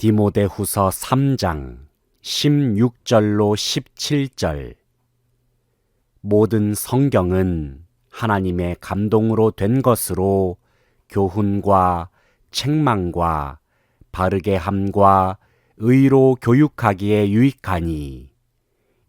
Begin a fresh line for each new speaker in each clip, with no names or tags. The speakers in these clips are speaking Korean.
디모데후서 3장 16절로 17절. 모든 성경은 하나님의 감동으로 된 것으로 교훈과 책망과 바르게 함과 의로 교육하기에 유익하니,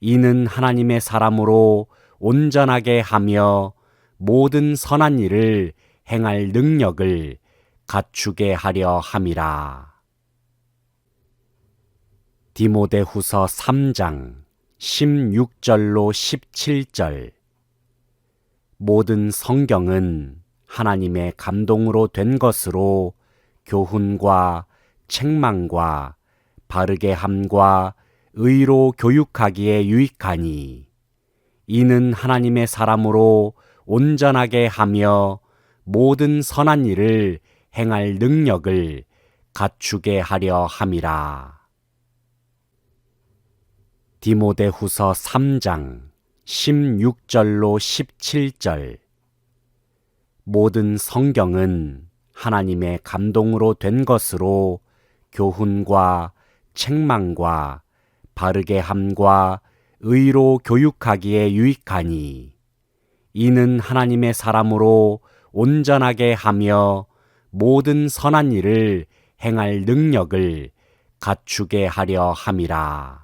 이는 하나님의 사람으로 온전하게 하며 모든 선한 일을 행할 능력을 갖추게 하려 함이라. 디모데후서 3장 16절로 17절. 모든 성경은 하나님의 감동으로 된 것으로 교훈과 책망과 바르게 함과 의로 교육하기에 유익하니, 이는 하나님의 사람으로 온전하게 하며 모든 선한 일을 행할 능력을 갖추게 하려 함이라. 디모데후서 3장 16절로 17절. 모든 성경은 하나님의 감동으로 된 것으로 교훈과 책망과 바르게 함과 의로 교육하기에 유익하니, 이는 하나님의 사람으로 온전하게 하며 모든 선한 일을 행할 능력을 갖추게 하려 함이라.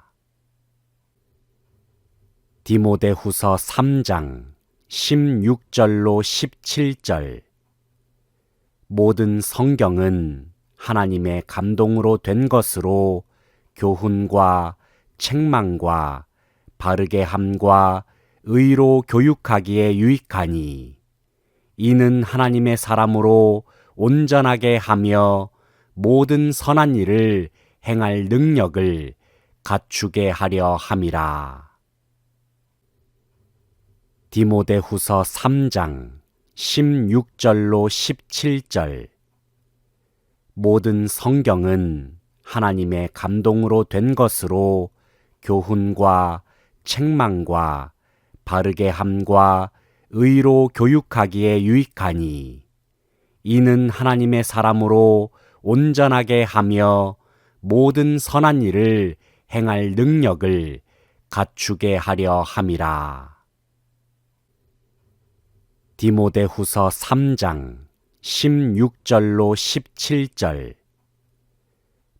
디모데후서 3장 16절로 17절. 모든 성경은 하나님의 감동으로 된 것으로 교훈과 책망과 바르게 함과 의로 교육하기에 유익하니, 이는 하나님의 사람으로 온전하게 하며 모든 선한 일을 행할 능력을 갖추게 하려 함이라. 디모데후서 3장 16절로 17절. 모든 성경은 하나님의 감동으로 된 것으로 교훈과 책망과 바르게 함과 의로 교육하기에 유익하니, 이는 하나님의 사람으로 온전하게 하며 모든 선한 일을 행할 능력을 갖추게 하려 함이라. 디모데후서 3장 16절로 17절.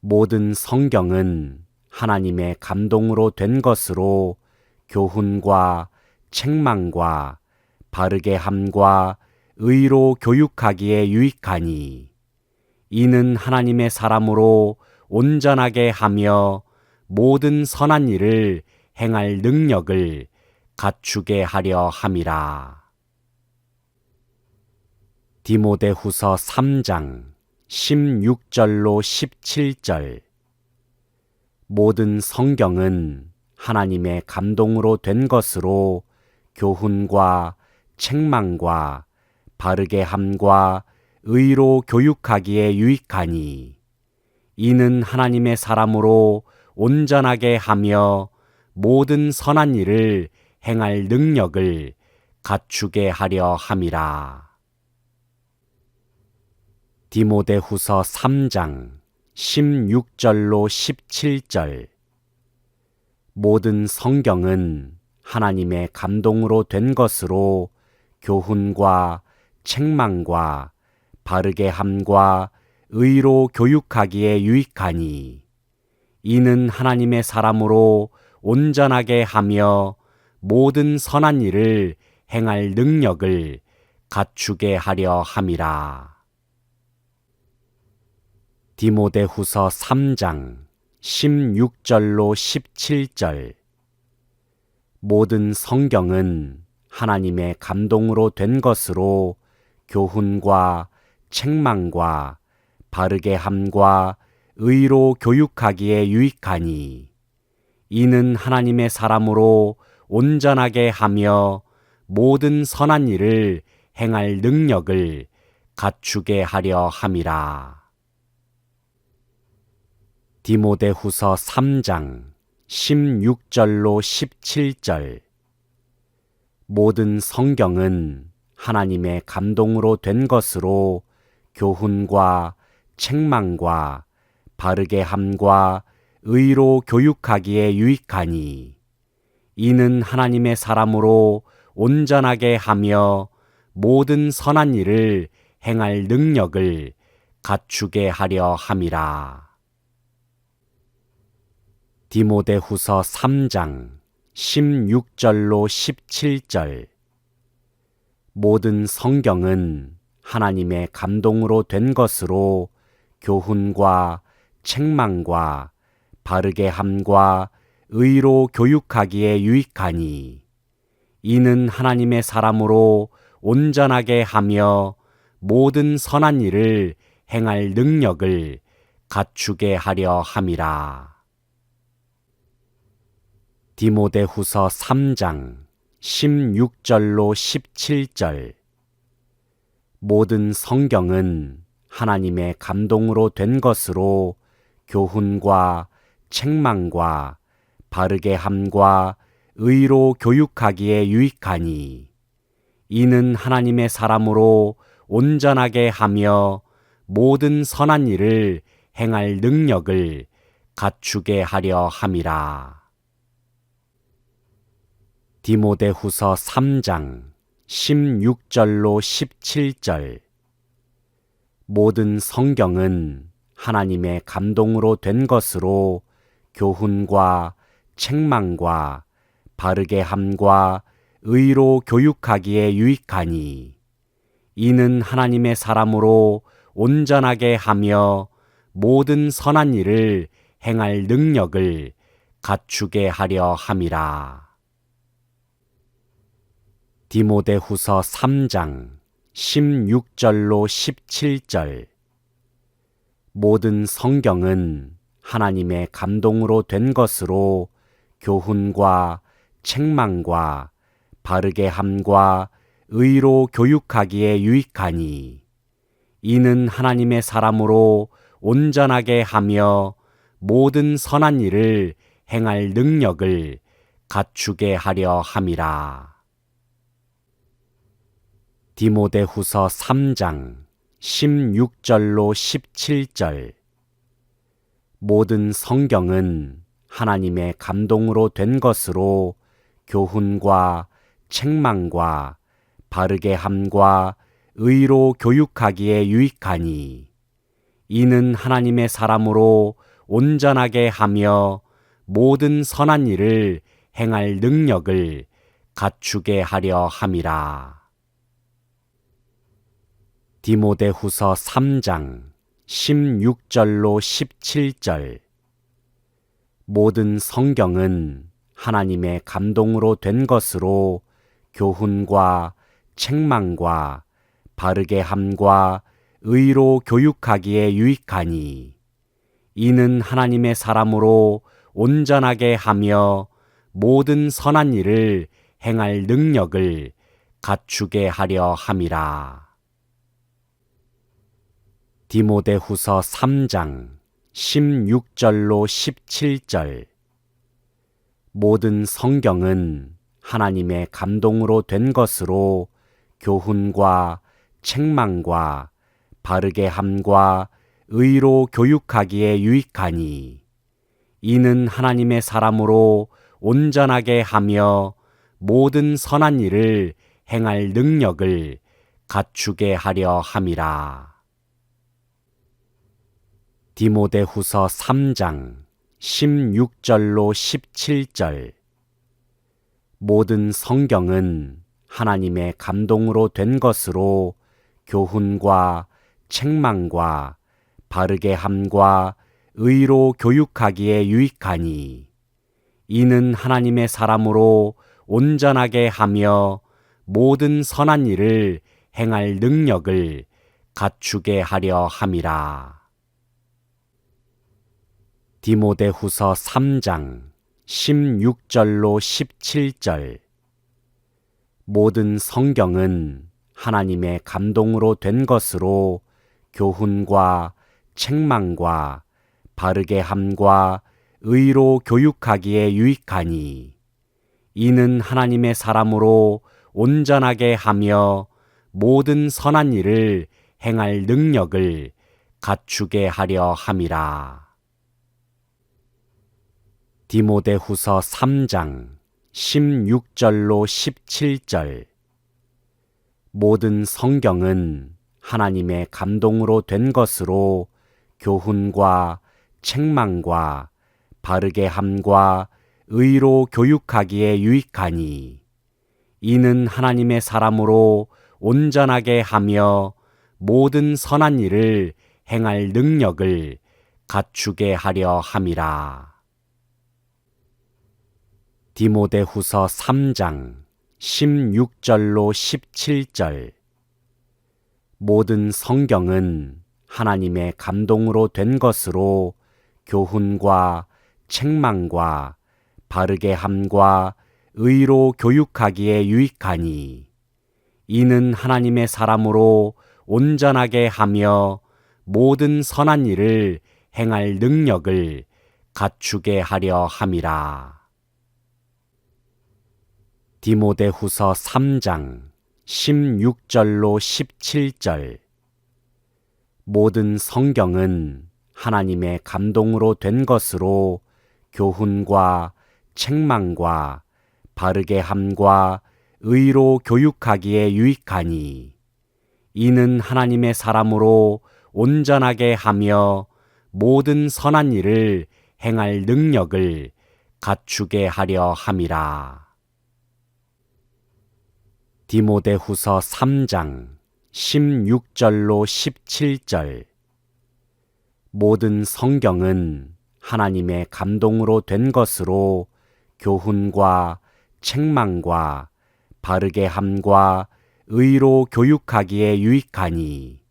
모든 성경은 하나님의 감동으로 된 것으로 교훈과 책망과 바르게 함과 의로 교육하기에 유익하니, 이는 하나님의 사람으로 온전하게 하며 모든 선한 일을 행할 능력을 갖추게 하려 함이라. 디모데후서 3장 16절로 17절. 모든 성경은 하나님의 감동으로 된 것으로 교훈과 책망과 바르게 함과 의로 교육하기에 유익하니, 이는 하나님의 사람으로 온전하게 하며 모든 선한 일을 행할 능력을 갖추게 하려 함이라. 디모데후서 3장 16절로 17절. 모든 성경은 하나님의 감동으로 된 것으로 교훈과 책망과 바르게 함과 의로 교육하기에 유익하니, 이는 하나님의 사람으로 온전하게 하며 모든 선한 일을 행할 능력을 갖추게 하려 함이라. 디모데후서 3장 16절로 17절. 모든 성경은 하나님의 감동으로 된 것으로 교훈과 책망과 바르게 함과 의로 교육하기에 유익하니, 이는 하나님의 사람으로 온전하게 하며 모든 선한 일을 행할 능력을 갖추게 하려 함이라. 디모데후서 3장 16절로 17절. 모든 성경은 하나님의 감동으로 된 것으로 교훈과 책망과 바르게 함과 의로 교육하기에 유익하니 이는 하나님의 사람으로 온전하게 하며 모든 선한 일을 행할 능력을 갖추게 하려 함이라. 디모데후서 3장 16절로 17절. 모든 성경은 하나님의 감동으로 된 것으로 교훈과 책망과 바르게 함과 의로 교육하기에 유익하니 이는 하나님의 사람으로 온전하게 하며 모든 선한 일을 행할 능력을 갖추게 하려 함이라. 디모데후서 3장 16절로 17절. 모든 성경은 하나님의 감동으로 된 것으로 교훈과 책망과 바르게 함과 의로 교육하기에 유익하니 이는 하나님의 사람으로 온전하게 하며 모든 선한 일을 행할 능력을 갖추게 하려 함이라. 디모데후서 3장 16절로 17절. 모든 성경은 하나님의 감동으로 된 것으로 교훈과 책망과 바르게 함과 의로 교육하기에 유익하니 이는 하나님의 사람으로 온전하게 하며 모든 선한 일을 행할 능력을 갖추게 하려 함이라. 디모데후서 3장 16절로 17절. 모든 성경은 하나님의 감동으로 된 것으로 교훈과 책망과 바르게 함과 의로 교육하기에 유익하니 이는 하나님의 사람으로 온전하게 하며 모든 선한 일을 행할 능력을 갖추게 하려 함이라. 디모데후서 3장 16절로 17절. 모든 성경은 하나님의 감동으로 된 것으로 교훈과 책망과 바르게 함과 의로 교육하기에 유익하니 이는 하나님의 사람으로 온전하게 하며 모든 선한 일을 행할 능력을 갖추게 하려 함이라. 디모데후서 3장 16절로 17절. 모든 성경은 하나님의 감동으로 된 것으로 교훈과 책망과 바르게 함과 의로 교육하기에 유익하니 이는 하나님의 사람으로 온전하게 하며 모든 선한 일을 행할 능력을 갖추게 하려 함이라. 디모데후서 3장 16절로 17절. 모든 성경은 하나님의 감동으로 된 것으로 교훈과 책망과 바르게 함과 의로 교육하기에 유익하니 이는 하나님의 사람으로 온전하게 하며 모든 선한 일을 행할 능력을 갖추게 하려 함이라. 디모데후서 3장 16절로 17절. 모든 성경은 하나님의 감동으로 된 것으로 교훈과 책망과 바르게 함과 의로 교육하기에 유익하니 이는 하나님의 사람으로 온전하게 하며 모든 선한 일을 행할 능력을 갖추게 하려 함이라. 디모데후서 3장 16절로 17절. 모든 성경은 하나님의 감동으로 된 것으로 교훈과 책망과 바르게 함과 의로 교육하기에 유익하니 이는 하나님의 사람으로 온전하게 하며 모든 선한 일을 행할 능력을 갖추게 하려 함이라. 디모데후서 3장 16절로 17절. 모든 성경은 하나님의 감동으로 된 것으로 교훈과 책망과 바르게 함과 의로 교육하기에 유익하니, 이는 하나님의 사람으로 온전하게 하며 모든 선한 일을 행할 능력을 갖추게 하려 함이라. 디모데후서 3장 16절로 17절. 모든 성경은 하나님의 감동으로 된 것으로 교훈과 책망과 바르게 함과 의로 교육하기에 유익하니, 이는 하나님의 사람으로 온전하게 하며 모든 선한 일을 행할 능력을 갖추게 하려 함이라. 디모데후서 3장 16절로 17절. 모든 성경은 하나님의 감동으로 된 것으로 교훈과 책망과 바르게 함과 의로 교육하기에 유익하니, 이는 하나님의 사람으로 온전하게 하며 모든 선한 일을 행할 능력을 갖추게 하려 함이라. 디모데후서 3장 16절로 17절. 모든 성경은 하나님의 감동으로 된 것으로 교훈과 책망과 바르게 함과 의로 교육하기에 유익하니,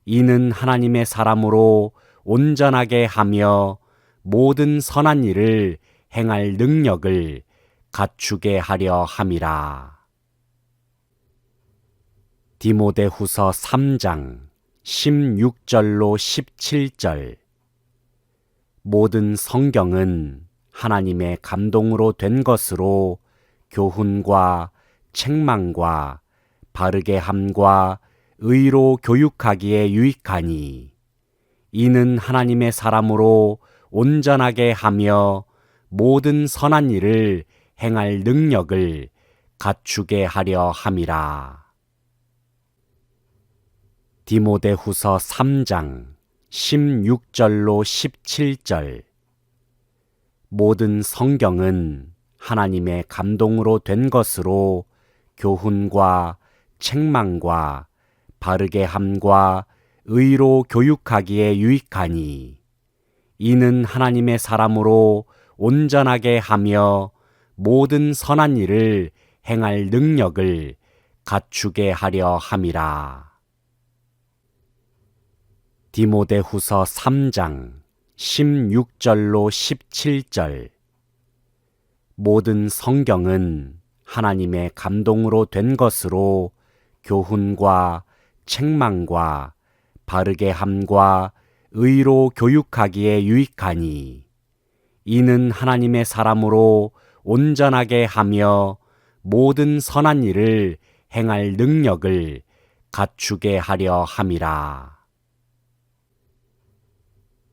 이는 하나님의 사람으로 온전하게 하며 모든 선한 일을 행할 능력을 갖추게 하려 함이라. 디모데후서 3장 16절로 17절. 모든 성경은 하나님의 감동으로 된 것으로 교훈과 책망과 바르게 함과 의로 교육하기에 유익하니, 이는 하나님의 사람으로 온전하게 하며 모든 선한 일을 행할 능력을 갖추게 하려 함이라. 디모데후서 3장 16절로 17절. 모든 성경은 하나님의 감동으로 된 것으로 교훈과 책망과 바르게 함과 의로 교육하기에 유익하니, 이는 하나님의 사람으로 온전하게 하며 모든 선한 일을 행할 능력을 갖추게 하려 함이라. 디모데후서 3장 16절로 17절. 모든 성경은 하나님의 감동으로 된 것으로 교훈과 책망과 바르게 함과 의로 교육하기에 유익하니, 이는 하나님의 사람으로 온전하게 하며 모든 선한 일을 행할 능력을 갖추게 하려 함이라.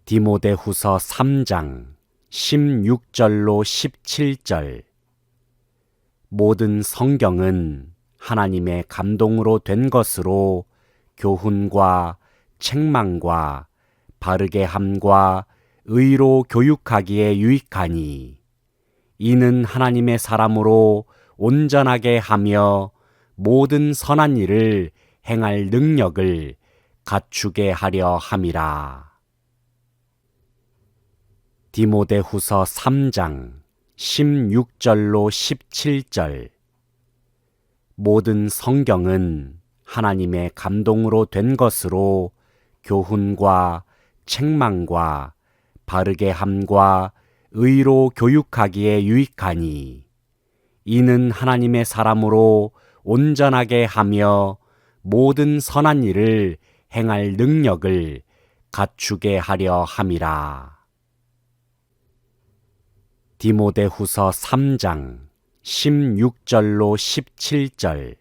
디모데후서 3장 16절로 17절. 모든 성경은 하나님의 감동으로 된 것으로 교훈과 책망과 바르게 함과 의로 교육하기에 유익하니, 이는 하나님의 사람으로 온전하게 하며 모든 선한 일을 행할 능력을 갖추게 하려 함이라. 디모데후서 3장 16절로 17절. 모든 성경은 하나님의 감동으로 된 것으로 교훈과 책망과 바르게 함과 의로 교육하기에 유익하니, 이는 하나님의 사람으로 온전하게 하며 모든 선한 일을 행할 능력을 갖추게 하려 함이라. 디모데후서 3장 16절로 17절.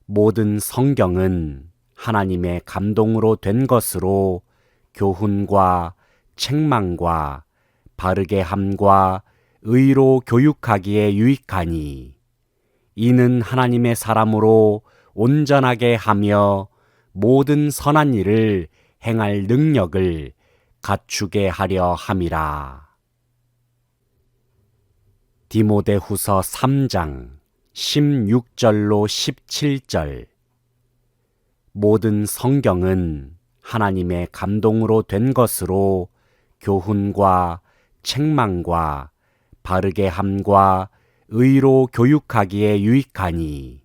모든 성경은 하나님의 감동으로 된 것으로 교훈과 책망과 바르게 함과 의로 교육하기에 유익하니 이는 하나님의 사람으로 온전하게 하며 모든 선한 일을 행할 능력을 갖추게 하려 함이라. 디모데후서 3장 16절로 17절. 모든 성경은 하나님의 감동으로 된 것으로 교훈과 책망과 바르게 함과 의로 교육하기에 유익하니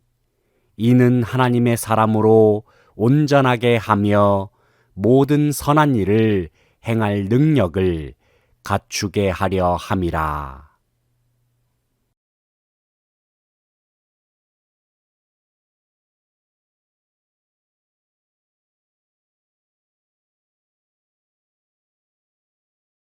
이는 하나님의 사람으로 온전하게 하며 모든 선한 일을 행할 능력을 갖추게 하려 함이라.